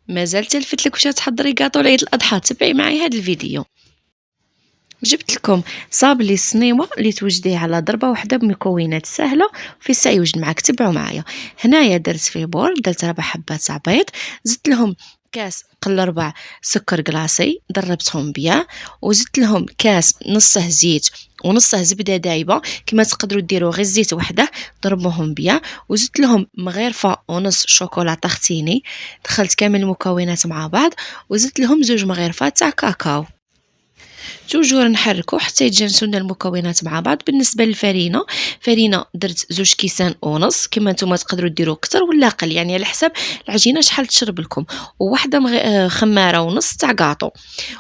مازال تلفت لك واش تحضري كاطو لعيد الاضحى، تبعي معايا هذا الفيديو. جبت لكم صابلي الصنيوه اللي توجديه على ضربه واحده بمكونات سهله في الساعه يوجد معاك. تبعوا معايا. هنايا درت في بول، درت 4 حبات تاع بيض، زدت لهم كاس قل ربع سكر كلاصي ضربتهم بيان، وزدت لهم كاس نصه زيت ونصه زبده دايبه، كما تقدروا ديروا غير الزيت وحده، ضربوهم بيان، وزدت لهم مغرفه ونص شوكولا تختيني، دخلت كامل المكونات مع بعض، وزدت لهم 2 مغرفات تاع كاكاو. توجور نحركو حتى يتجانسوا لنا المكونات مع بعض. بالنسبه للفرينه، فرينه درت 2 كيسان ونص، كما نتوما تقدروا ديروا اكثر ولا اقل، يعني على حساب العجينه شحال تشرب لكم، وواحده خماره ونص تاع كاطو.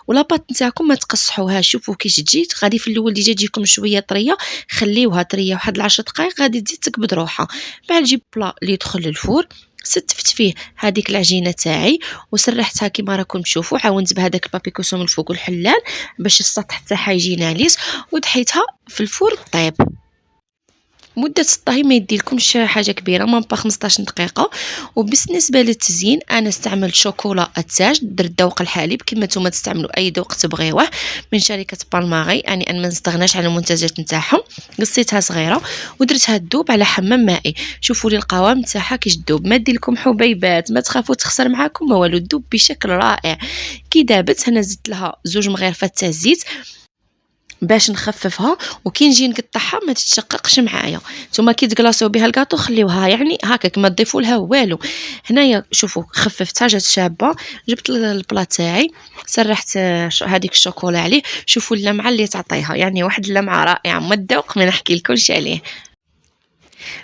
ولا بات نتاعكم ما تقصحوها، شوفوا كيش تجي، غادي في الاول ديجا تجيكم شويه طريه، خليوها طريه واحد 10 دقائق، غادي تزيد تكبد روحها. بعد جيب بلا اللي يدخل للفور، ستفت فيه هذيك العجينه تاعي وسرحتها كما راكم تشوفوا، عاونت بهذاك البابي كوسو من الفوق والحلال باش السطح تاعها يجي ناليس، ودحيتها في الفور طيب. مدة الطهي ما يديلكمش حاجة كبيرة، مامبا 15 دقيقة. وبالنسبة للتزيين أنا استعملت شوكولا التاج، درت ذوق الحليب، كما نتوما تستعملوا أي ذوق تبغيوه من شركة بالماغي، يعني أنا ما نستغناش على المنتجات نتاعهم. قصيتها صغيرة ودرتها تذوب على حمام مائي. شوفوا لي القوام تاعها كيش تذوب، ما دير حبيبات، ما تخافوا تخسر معاكم ما والو، تذوب بشكل رائع. كي دابت هنا زدت لها 2 مغرفات تاع الزيت باش نخففها، وكي نجي نقطعها ما تتشققش معايا. نتوما كي تكلاصيو بها الكاطو خليوها يعني هكاك، ما تضيفوا لها والو. هنايا شوفوا خففتها جات شابه. جبت البلا تاعي، سرحت هذيك الشوكولا عليه، شوفوا اللمعه اللي تعطيها، يعني واحد اللمعه رائعه، ما الذوق ما نحكي لكمش عليه.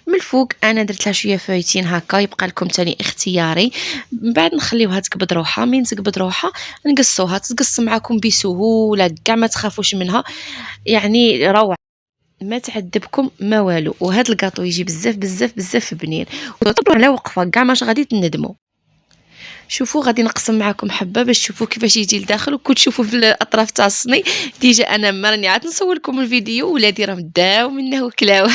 من الفوق انا درت لها شويه فايتين هكا، يبقى لكم تاني اختياري. من بعد نخليوها تقبض روحها، من تقبض روحها نقصوها، تقص معاكم بسهوله، كاع ما تخافوش منها، يعني روعه، ما تعذبكم ما والو. وهذا الكاطو يجي بزاف بزاف بزاف بنين، وطبعا على وقفه كاع ماش غادي تندموا. شوفوا غادي نقسم معكم حبه باش تشوفوا كيفاش يجي لداخل، وكنت تشوفوا في الاطراف تاع الصني ديجا. انا ما راني عاد نصور لكم الفيديو، ولادي راهم داو منه وكلاو